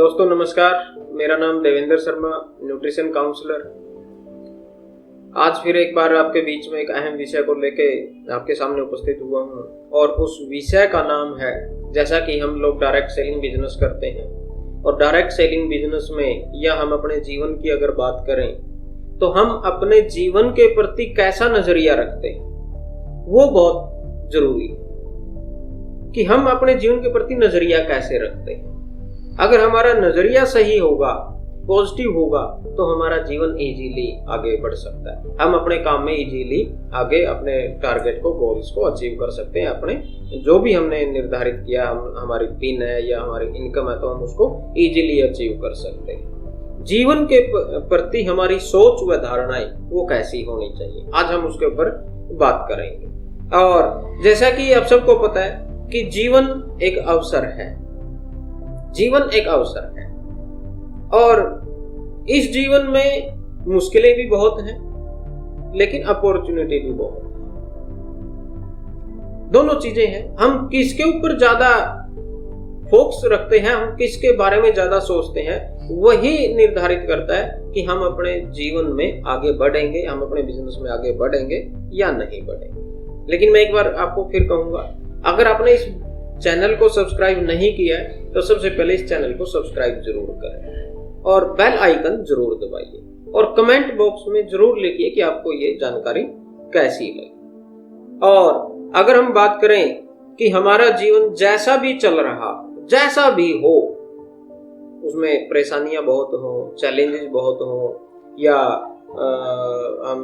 दोस्तों नमस्कार, मेरा नाम देवेंद्र शर्मा, न्यूट्रिशन काउंसलर। आज फिर एक बार आपके बीच में एक अहम विषय को लेके आपके सामने उपस्थित हुआ हूँ और उस विषय का नाम है, जैसा कि हम लोग डायरेक्ट सेलिंग बिजनेस करते हैं और डायरेक्ट सेलिंग बिजनेस में या हम अपने जीवन की अगर बात करें तो हम अपने जीवन के प्रति कैसा नजरिया रखते हैं वो बहुत जरूरी है कि हम अपने जीवन के प्रति नजरिया कैसे रखते हैं। अगर हमारा नजरिया सही होगा, पॉजिटिव होगा, तो हमारा जीवन इजीली आगे बढ़ सकता है। हम अपने काम में इजीली आगे अपने टारगेट को, गोल्स को अचीव कर सकते हैं। अपने जो भी हमने निर्धारित किया, हमारी पिन है या हमारी इनकम है, तो हम उसको इजीली अचीव कर सकते हैं। जीवन के प्रति हमारी सोच व धारणाएं वो कैसी होनी चाहिए, आज हम उसके ऊपर बात करेंगे। और जैसा कि आप सबको पता है कि जीवन एक अवसर है, जीवन एक अवसर है और इस जीवन में मुश्किलें भी बहुत हैं लेकिन अपॉर्चुनिटी भी बहुत है। दोनों चीजें हैं। हम किसके ऊपर ज्यादा फोकस रखते हैं, हम किसके बारे में ज्यादा सोचते हैं, वही निर्धारित करता है कि हम अपने जीवन में आगे बढ़ेंगे, हम अपने बिजनेस में आगे बढ़ेंगे या नहीं बढ़ेंगे। लेकिन मैं एक बार आपको फिर कहूंगा, अगर आपने इस चैनल को सब्सक्राइब नहीं किया है तो सबसे पहले इस चैनल को सब्सक्राइब जरूर करें और बेल आइकन जरूर दबाइए और कमेंट बॉक्स में जरूर लिखिए कि आपको ये जानकारी कैसी लगी। और अगर हम बात करें कि हमारा जीवन जैसा भी चल रहा, जैसा भी हो, उसमें परेशानियां बहुत हो, चैलेंजेस बहुत हो या हम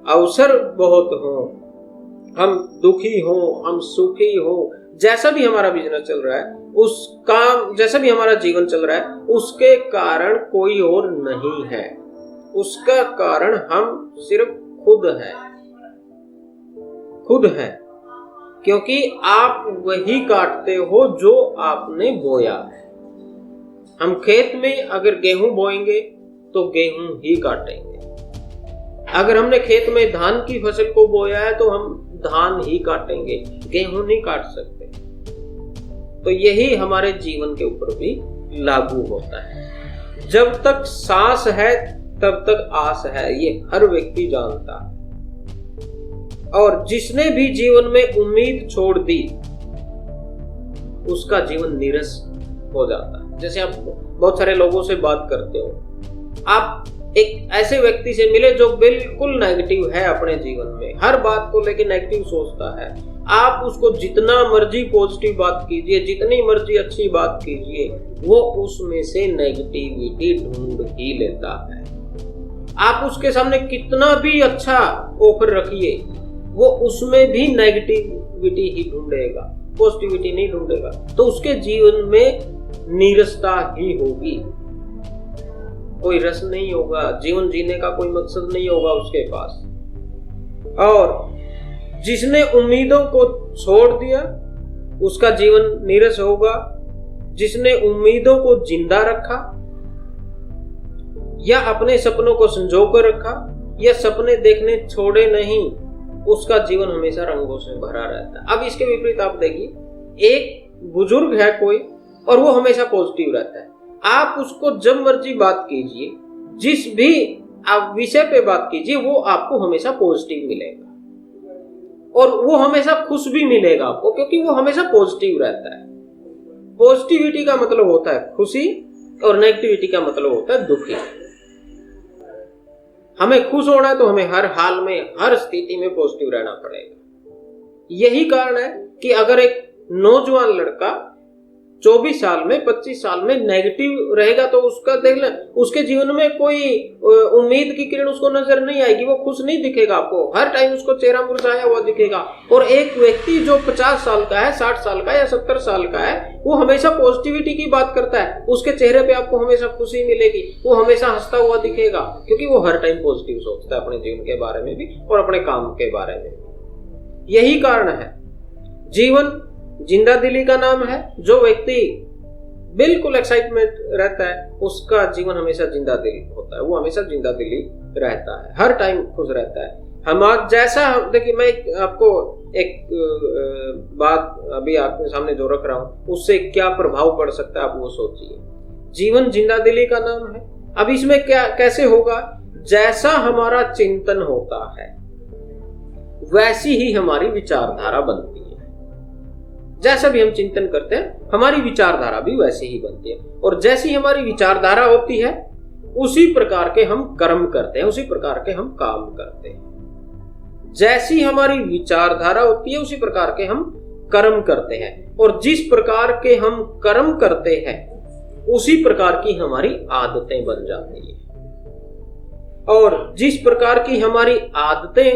अवसर बहुत हो, हम दुखी हो, हम सुखी हो, जैसा भी हमारा बिजनेस चल रहा है, उसका जैसा भी हमारा जीवन चल रहा है, उसके कारण कोई और नहीं है। उसका कारण हम सिर्फ खुद हैं, क्योंकि आप वही काटते हो जो आपने बोया है। हम खेत में अगर गेहूं बोएंगे तो गेहूं ही काटेंगे। अगर हमने खेत में धान की फसल को बोया है तो हम धान ही काटेंगे, गेहूं नहीं काट सकते। तो यही हमारे जीवन के ऊपर भी लागू होता है। जब तक सांस है तब तक आस है, ये हर व्यक्ति जानता है। और जिसने भी जीवन में उम्मीद छोड़ दी उसका जीवन नीरस हो जाता है। जैसे आप बहुत सारे लोगों से बात करते हो, आप एक ऐसे व्यक्ति से मिले जो बिल्कुल नेगेटिव है अपने जीवन में, हर बात को लेकर नेगेटिव सोचता है। आप उसको जितना मर्जी पॉजिटिव बात कीजिए, जितनी मर्जी अच्छी बात कीजिए, वो उसमें से नेगेटिविटी ढूंढ ही लेता है। आप उसके सामने कितना भी अच्छा ऑफर रखिए, वो उसमें भी नेगेटिविटी ही ढूंढेगा, पॉजिटिविटी नहीं ढूंढेगा। तो उसके जीवन में नीरसता ही होगी, कोई रस नहीं होगा, जीवन जीने का कोई मकसद नहीं होगा उसके पास। और जिसने उम्मीदों को छोड़ दिया उसका जीवन नीरस होगा। जिसने उम्मीदों को जिंदा रखा या अपने सपनों को संजो कर रखा या सपने देखने छोड़े नहीं, उसका जीवन हमेशा रंगों से भरा रहता है। अब इसके विपरीत आप देखिए, एक बुजुर्ग है कोई और वो हमेशा पॉजिटिव रहता है। आप उसको जब मर्जी बात कीजिए, जिस भी आप विषय पे बात कीजिए, वो आपको हमेशा पॉजिटिव मिलेगा और वो हमेशा खुश भी मिलेगा आपको, क्योंकि वो हमेशा पॉजिटिव रहता है। पॉजिटिविटी का मतलब होता है खुशी और नेगेटिविटी का मतलब होता है दुखी। हमें खुश होना है तो हमें हर हाल में, हर स्थिति में पॉजिटिव रहना पड़ेगा। यही कारण है कि अगर एक नौजवान लड़का 24 साल में, 25 साल में नेगेटिव रहेगा तो उसका देख लें, उसके जीवन में कोई उम्मीद की किरण उसको नजर नहीं आएगी, वो खुश नहीं दिखेगा आपको, हर टाइम उसको चेहरा मुरझाया हुआ दिखेगा। और एक व्यक्ति जो 50 साल का है, 60 साल का या 70 साल का है, वो हमेशा पॉजिटिविटी की बात करता है, उसके चेहरे पे आपको हमेशा खुशी मिलेगी, वो हमेशा हंसता हुआ दिखेगा, क्योंकि वो हर टाइम पॉजिटिव सोचता है अपने जीवन के बारे में भी और अपने काम के बारे में भी। यही कारण है जीवन जिंदा दिली का नाम है। जो व्यक्ति बिल्कुल एक्साइटमेंट रहता है उसका जीवन हमेशा जिंदा दिली होता है, वो हमेशा जिंदा दिली रहता है, हर टाइम खुश रहता है। हमारा जैसा, देखिए मैं आपको एक बात अभी आपके सामने जो रख रहा हूं उससे क्या प्रभाव पड़ सकता है आप वो सोचिए। जीवन जिंदादिली का नाम है। अब इसमें क्या कैसे होगा? जैसा हमारा चिंतन होता है वैसी ही हमारी विचारधारा बनती है। जैसा भी हम चिंतन करते हैं हमारी विचारधारा भी वैसी ही बनती है, और जैसी हमारी विचारधारा होती है उसी प्रकार के हम कर्म करते हैं, उसी प्रकार के हम काम करते हैं। जैसी हमारी विचारधारा होती है उसी प्रकार के हम कर्म करते हैं, और जिस प्रकार के हम कर्म करते हैं उसी प्रकार की हमारी आदतें बन जाती हैं, और जिस प्रकार की हमारी आदतें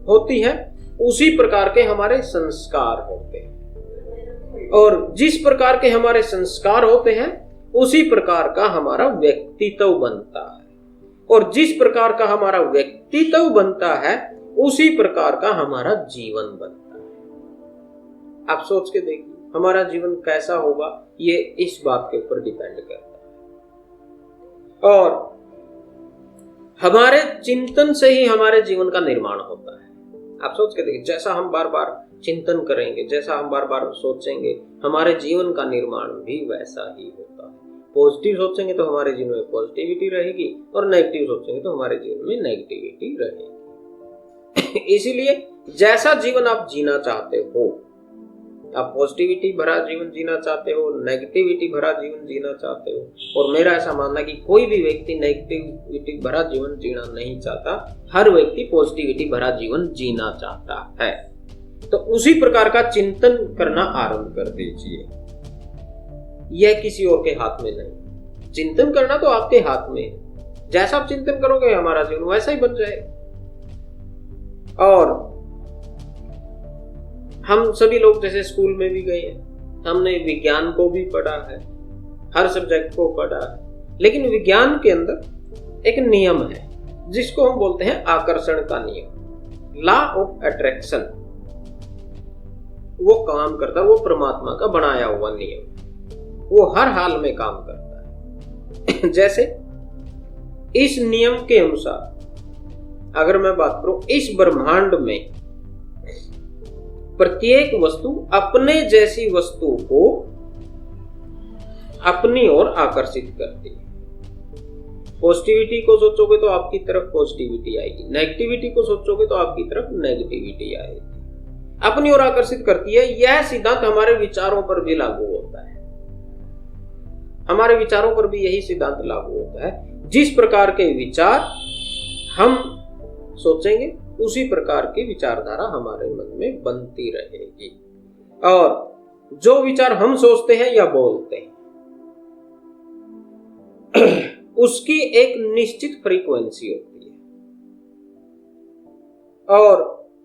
होती हैं उसी प्रकार के हमारे संस्कार होते हैं, और जिस प्रकार के हमारे संस्कार होते हैं उसी प्रकार का हमारा व्यक्तित्व बनता है, और जिस प्रकार का हमारा व्यक्तित्व बनता है उसी प्रकार का हमारा जीवन बनता है। आप सोच के देखिए हमारा जीवन कैसा होगा, ये इस बात के ऊपर डिपेंड करता है। और हमारे चिंतन से ही हमारे जीवन का निर्माण होता है। आप सोच के देखिए, जैसा हम बार बार चिंतन करेंगे, जैसा हम बार बार सोचेंगे, हमारे जीवन का निर्माण भी वैसा ही होता है। पॉजिटिव सोचेंगे तो हमारे जीवन में पॉजिटिविटी रहेगी, और नेगेटिव सोचेंगे तो हमारे जीवन में नेगेटिविटी रहेगी। इसीलिए जैसा जीवन आप जीना चाहते हो, आप पॉजिटिविटी भरा जीवन जीना चाहते हो, नेगेटिविटी भरा जीवन जीना चाहते हो, और मेरा ऐसा मानना है कि कोई भी व्यक्ति नेगेटिविटी भरा जीवन जीना नहीं चाहता, हर व्यक्ति पॉजिटिविटी भरा जीवन जीना चाहता है। तो उसी प्रकार का चिंतन करना आरंभ कर दीजिए। यह किसी और के हाथ में नहीं, चिंतन करना तो आपके हाथ में है। जैसा आप चिंतन करोगे हमारा जीवन वैसा ही बन जाएगा। और हम सभी लोग जैसे स्कूल में भी गए हैं, हमने विज्ञान को भी पढ़ा है, हर सब्जेक्ट को पढ़ा है, लेकिन विज्ञान के अंदर एक नियम है जिसको हम बोलते हैं आकर्षण का नियम, लॉ ऑफ अट्रैक्शन। वो काम करता है, वो परमात्मा का बनाया हुआ नियम, वो हर हाल में काम करता है। जैसे इस नियम के अनुसार अगर मैं बात करूं, इस ब्रह्मांड में प्रत्येक वस्तु अपने जैसी वस्तु को अपनी ओर आकर्षित करती है। पॉजिटिविटी को सोचोगे तो आपकी तरफ पॉजिटिविटी आएगी, नेगेटिविटी को सोचोगे तो आपकी तरफ नेगेटिविटी आएगी। अपनी ओर आकर्षित करती है। यह सिद्धांत हमारे विचारों पर भी लागू होता है, हमारे विचारों पर भी यही सिद्धांत लागू होता है। जिस प्रकार के विचार हम सोचेंगे उसी प्रकार की विचारधारा हमारे मन में बनती रहेगी, और जो विचार हम सोचते हैं या बोलते हैं उसकी एक निश्चित फ्रीक्वेंसी होती है, और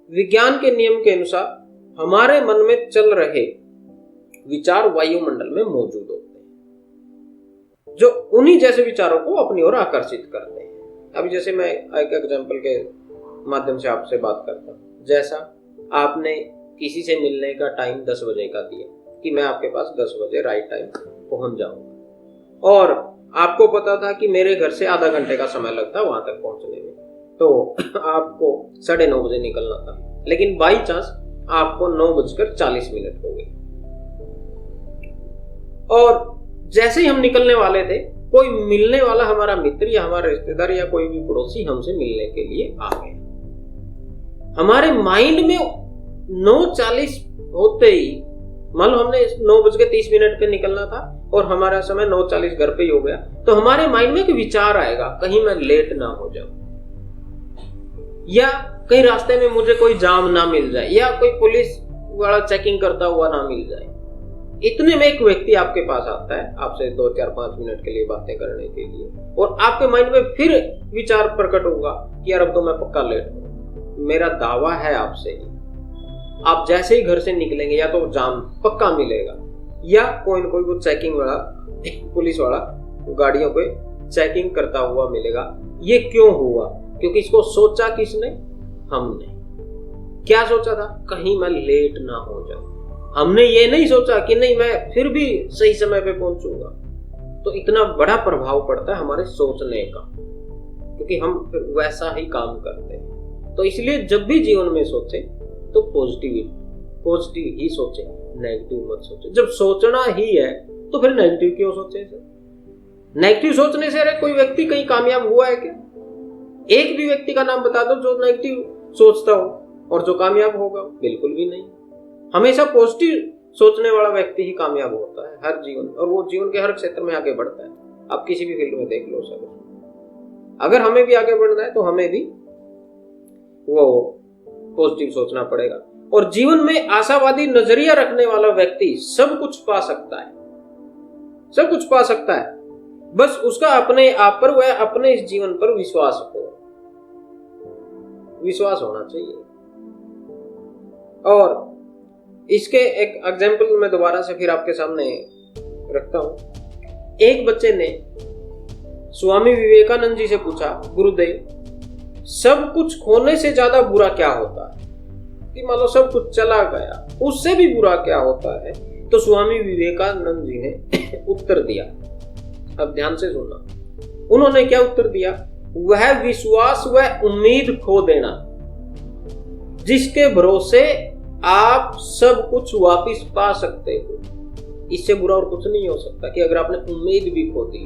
विज्ञान के नियम के अनुसार हमारे मन में चल रहे विचार वायुमंडल में मौजूद होते हैं, जो उन्हीं जैसे विचारों को अपनी ओर आकर्षित करते हैं। अभी जैसे मैं एक एग्जांपल के माध्यम से आपसे बात करता हूं, जैसा आपने किसी से मिलने का टाइम 10 बजे का दिया कि मैं आपके पास 10 बजे राइट टाइम पहुंच जाऊंगा, और आपको पता था कि मेरे घर से आधा घंटे का समय लगता वहां तक पहुंचने में, तो आपको 9:30 बजे निकलना था, लेकिन बाई चांस आपको 9:40 हो गए, और जैसे ही हम निकलने वाले थे कोई मिलने वाला हमारा मित्र या हमारा रिश्तेदार या कोई भी पड़ोसी हमसे मिलने के लिए आ गए। हमारे माइंड में 9:40 होते ही, मान लो हमने 9:30 पे निकलना था और हमारा समय 9:40 घर पे ही हो गया, तो हमारे माइंड में एक विचार आएगा कहीं मैं लेट ना हो जाऊं, या कहीं रास्ते में मुझे कोई जाम ना मिल जाए, या कोई पुलिस वाला चेकिंग करता हुआ ना मिल जाए। इतने में एक व्यक्ति आपके पास आता है आपसे 2, 4, 5 मिनट के लिए बातें करने के लिए, और आपके माइंड में फिर विचार प्रकट होगा कि यार अब तो मैं पक्का लेट हूं। मेरा दावा है आपसे, आप जैसे ही घर से निकलेंगे या तो जाम पक्का मिलेगा, या कोई न कोई वो चेकिंग वाला, पुलिस वाला गाड़ियों पे चेकिंग करता हुआ मिलेगा। ये क्यों हुआ? क्योंकि इसको सोचा किसने? हमने। क्या सोचा था? कहीं मैं लेट ना हो जाऊं। हमने ये नहीं सोचा कि नहीं मैं फिर भी सही समय पे पहुंचूंगा। तो इतना बड़ा प्रभाव पड़ता है हमारे सोचने का, क्योंकि हम फिर वैसा ही काम करते हैं। तो इसलिए जब भी जीवन में सोचे तो पॉजिटिव ही सोचे, नेगेटिव मत सोचे। जब सोचना ही है तो फिर नेगेटिव क्यों सोचे सर? नेगेटिव सोचने से अरे कोई व्यक्ति कहीं कामयाब हुआ है क्या? एक भी व्यक्ति का नाम बता दो जो नेगेटिव सोचता हो और जो कामयाब होगा? बिल्कुल भी नहीं। हमेशा पॉजिटिव सोचने वाला व्यक्ति ही कामयाब होता है हर जीवन, और वो जीवन के हर क्षेत्र में आगे बढ़ता है। आप किसी भी फील्ड में देख लो सब। अगर हमें भी आगे बढ़ना है तो हमें भी वो पॉजिटिव सोचना पड़ेगा। और जीवन में आशावादी नजरिया रखने वाला व्यक्ति सब कुछ पा सकता है, सब कुछ पा सकता है, बस उसका अपने आप पर, वह अपने इस जीवन पर विश्वास होना चाहिए। और इसके एक एग्जाम्पल मैं दोबारा से फिर आपके सामने रखता हूं। एक बच्चे ने स्वामी विवेकानंद जी से पूछा, गुरुदेव, सब कुछ खोने से ज्यादा बुरा क्या होता है? कि मान लो सब कुछ चला गया, उससे भी बुरा क्या होता है? तो स्वामी विवेकानंद जी ने उत्तर दिया। अब ध्यान से सुनना। उन्होंने क्या उत्तर दिया? वह विश्वास व उम्मीद खो देना जिसके भरोसे आप सब कुछ वापस पा सकते हो। इससे बुरा और कुछ नहीं हो सकता कि अगर आपने उम्मीद भी खो दी।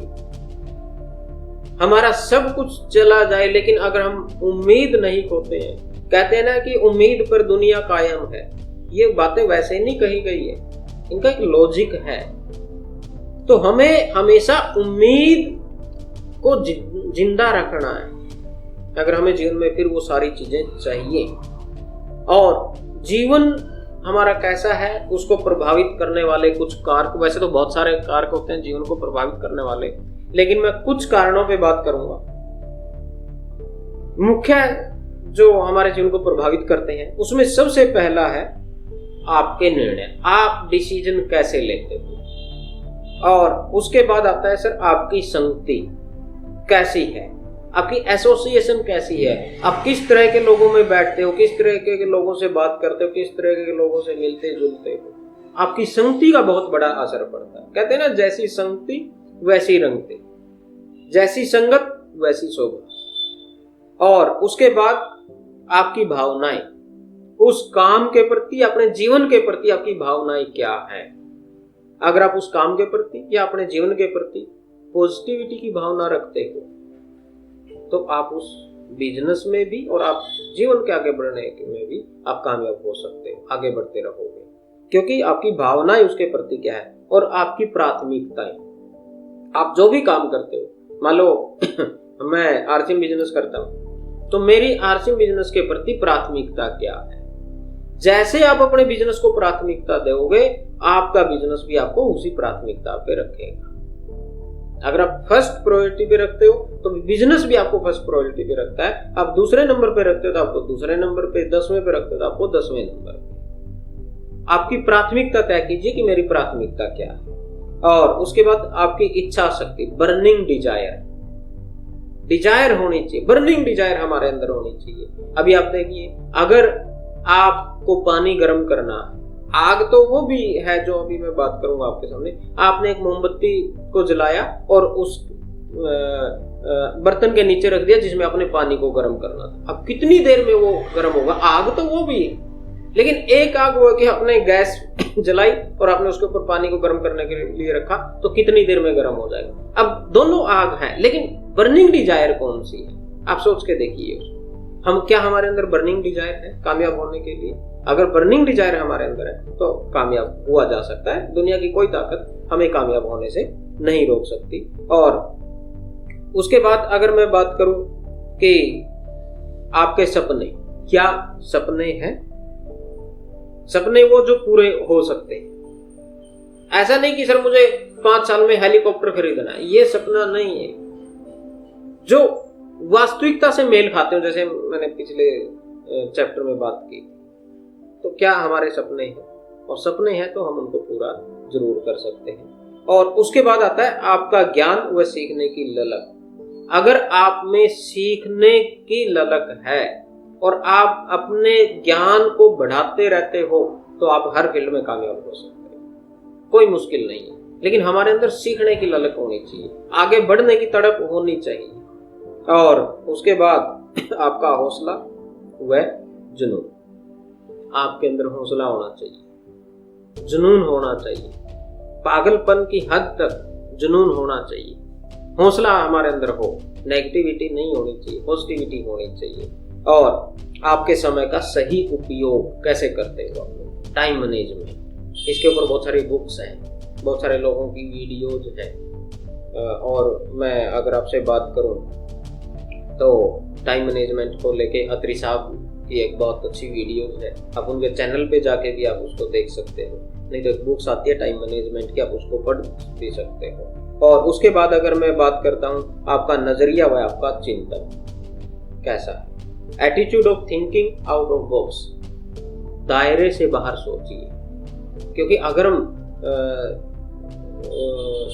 हमारा सब कुछ चला जाए लेकिन अगर हम उम्मीद नहीं खोते हैं, कहते हैं ना कि उम्मीद पर दुनिया कायम है, ये बातें वैसे नहीं कही गई है, इनका एक लॉजिक है। तो हमें हमेशा उम्मीद को जिंदा रखना है अगर हमें जीवन में फिर वो सारी चीजें चाहिए। और जीवन हमारा कैसा है उसको प्रभावित करने वाले कुछ कारक, वैसे तो बहुत सारे कारक होते हैं जीवन को प्रभावित करने वाले, लेकिन मैं कुछ कारणों पे बात करूंगा। मुख्य जो हमारे जीवन को प्रभावित करते हैं उसमें सबसे पहला है आपके निर्णय, आप डिसीजन कैसे लेते हो। और उसके बाद आता है सर आपकी संगति कैसी है, आपकी एसोसिएशन कैसी है, आप किस तरह के लोगों में बैठते हो, किस तरह के लोगों से बात करते हो, किस तरह के लोगों से मिलते जुलते हो। आपकी संगति का बहुत बड़ा असर पड़ता है। कहते हैं ना, जैसी संगति वैसी रंगते, जैसी संगत वैसी शोभा। और उसके बाद आपकी भावनाएं, उस काम के प्रति, अपने जीवन के प्रति आपकी भावनाएं क्या है। अगर आप उस काम के प्रति या अपने जीवन के प्रति पॉजिटिविटी की भावना रखते हो तो आप उस बिजनेस में भी और आप जीवन के आगे बढ़ने में भी आप कामयाब हो सकते हो, आगे बढ़ते रहोगे, क्योंकि आपकी भावनाएं उसके प्रति क्या है और आपकी प्राथमिकताएं। आप जो भी काम करते हो, मान लो मैं आरसीएम बिजनेस करता हूं तो मेरी आरसीएम बिजनेस के प्रति प्राथमिकता क्या है। जैसे आप अपने बिजनेस को प्राथमिकता दोगे, आपका बिजनेस भी आपको उसी प्राथमिकता पे रखेगा। अगर आप फर्स्ट प्रायोरिटी पे रखते हो तो बिजनेस भी आपको फर्स्ट प्रायोरिटी पे रखता है। आप दूसरे नंबर पे रखते हो तो आपको दूसरे नंबर पे, 10वें पे रखते हो तो आपको 10वें नंबर पे। आपकी प्राथमिकता तय कीजिए कि मेरी प्राथमिकता क्या है। और उसके बाद आपकी इच्छा शक्ति, बर्निंग डिजायर होनी चाहिए, बर्निंग डिजायर हमारे अंदर होनी चाहिए। अभी आप देखिए, अगर आपको पानी गर्म करना है, आग तो वो भी है जो अभी मैं बात करूंगा आपके सामने। आपने एक मोमबत्ती को जलाया और उस बर्तन के नीचे रख दिया जिसमें आपने पानी को गर्म करना था। अब कितनी देर में वो गर्म होगा? आग तो वो भी है, लेकिन एक आग वो है कि आपने गैस जलाई और आपने उसके ऊपर पानी को गर्म करने के लिए रखा तो कितनी देर में गर्म हो जाएगा। अब दोनों आग हैं, लेकिन बर्निंग डिजायर कौन सी है? आप सोच के देखिए। हमारे अंदर बर्निंग डिजायर है कामयाब होने के लिए? अगर बर्निंग डिजायर हमारे अंदर है तो कामयाब हुआ जा सकता है। दुनिया की कोई ताकत हमें कामयाब होने से नहीं रोक सकती। और उसके बाद अगर मैं बात करूं कि आपके सपने, क्या सपने हैं? सपने वो जो पूरे हो सकते हैं। ऐसा नहीं कि सर मुझे 5 साल में हेलीकॉप्टर खरीदना है, ये सपना नहीं है। जो वास्तविकता से मेल खाते हो, जैसे मैंने पिछले चैप्टर में बात की, तो क्या हमारे सपने हैं? और सपने हैं तो हम उनको पूरा जरूर कर सकते हैं। और उसके बाद आता है आपका ज्ञान व सीखने की ललक। अगर आप में सीखने की ललक है और आप अपने ज्ञान को बढ़ाते रहते हो तो आप हर फील्ड में कामयाब हो सकते हैं। कोई मुश्किल नहीं है, लेकिन हमारे अंदर सीखने की ललक होनी चाहिए, आगे बढ़ने की तड़प होनी चाहिए। और उसके बाद आपका हौसला व जुनून। आपके अंदर हौसला होना चाहिए, जुनून होना चाहिए, पागलपन की हद तक जुनून होना चाहिए। हौसला हमारे अंदर हो, नेगेटिविटी नहीं होनी चाहिए, पॉजिटिविटी होनी चाहिए। और आपके समय का सही उपयोग कैसे करते हो आप, टाइम मैनेजमेंट, इसके ऊपर बहुत सारी बुक्स हैं, बहुत सारे लोगों की वीडियोज हैं। और मैं अगर आपसे बात करूं तो टाइम मैनेजमेंट को लेके अत्री साहब की एक बहुत अच्छी वीडियो है, आप उनके चैनल पे जाके भी आप उसको देख सकते हो। नहीं तो एक बुक्स आती है टाइम मैनेजमेंट की, आप उसको पढ़ भी सकते हो। और उसके बाद अगर मैं बात करता हूँ आपका नजरिया व आपका चिंतन कैसा है, attitude of thinking out of box, दायरे से बाहर सोचिए। क्योंकि अगर हम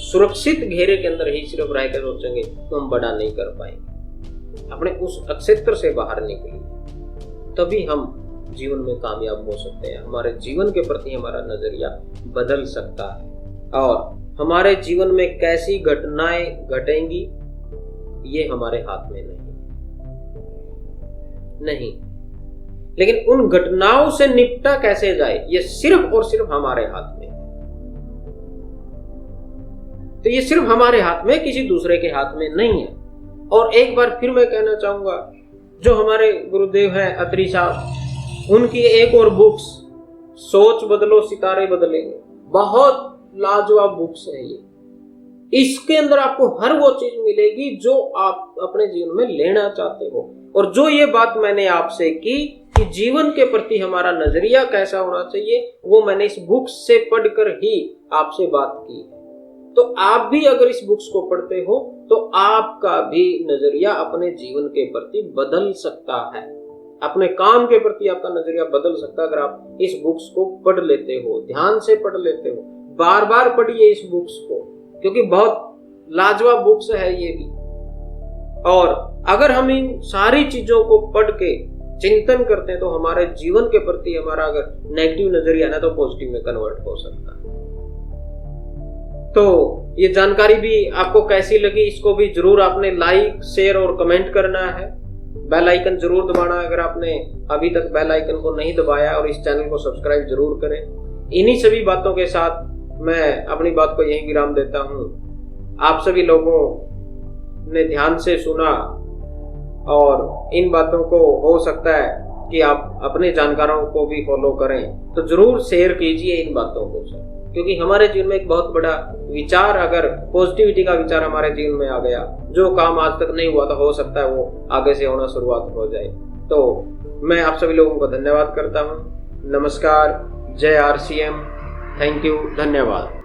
सुरक्षित घेरे के अंदर ही सिर्फ रहकर सोचेंगे तो हम बड़ा नहीं कर पाएंगे। अपने उस क्षेत्र से बाहर निकलिए, तभी हम जीवन में कामयाब हो सकते हैं। हमारे जीवन के प्रति हमारा नजरिया बदल सकता है और हमारे जीवन में कैसी घटनाएं घटेंगी ये हमारे हाथ में नहीं, लेकिन उन घटनाओं से निपटा कैसे जाए ये सिर्फ और सिर्फ हमारे हाथ में। तो ये सिर्फ हमारे हाथ में, किसी दूसरे के हाथ में नहीं है। और एक बार फिर मैं कहना चाहूंगा, जो हमारे गुरुदेव हैं अत्री साहब, उनकी एक और बुक्स सोच बदलो सितारे बदलेंगे, बहुत लाजवाब बुक्स है ये। इसके अंदर आपको हर वो चीज मिलेगी जो आप अपने जीवन में लेना चाहते हो। और जो ये बात मैंने आपसे की कि जीवन के प्रति हमारा नजरिया कैसा होना चाहिए, वो मैंने इस बुक्स से पढ़कर ही आपसे बात की है। तो आप भी अगर इस बुक्स को पढ़ते हो तो आपका भी नजरिया अपने जीवन के प्रति बदल सकता है, अपने काम के प्रति आपका नजरिया बदल सकता है अगर आप इस बुक्स को पढ़ लेते हो, ध्यान से पढ़ लेते हो। बार बार पढ़िए इस बुक्स को, क्योंकि बहुत लाजवाब बुक्स है ये भी। और अगर हम इन सारी चीजों को पढ़ के चिंतन करते हैं तो हमारे जीवन के प्रति हमारा अगर नेगेटिव नजरिया ना तो पॉजिटिव में कन्वर्ट हो सकता है। तो ये जानकारी भी आपको कैसी लगी, इसको भी जरूर आपने लाइक शेयर और कमेंट करना है। बेल आइकन जरूर दबाना अगर आपने अभी तक बेल आइकन को नहीं दबाया, और इस चैनल को सब्सक्राइब जरूर करें। इन्हीं सभी बातों के साथ मैं अपनी बात को यहीं विराम देता हूं। आप सभी लोगों ने ध्यान से सुना और इन बातों को हो सकता है कि आप अपने जानकारों को भी फॉलो करें, तो जरूर शेयर कीजिए इन बातों को सर, क्योंकि हमारे जीवन में एक बहुत बड़ा विचार, अगर पॉजिटिविटी का विचार हमारे जीवन में आ गया, जो काम आज तक नहीं हुआ था हो सकता है वो आगे से होना शुरुआत हो जाए। तो मैं आप सभी लोगों को धन्यवाद करता हूँ। नमस्कार, जय RCM, थैंक यू, धन्यवाद।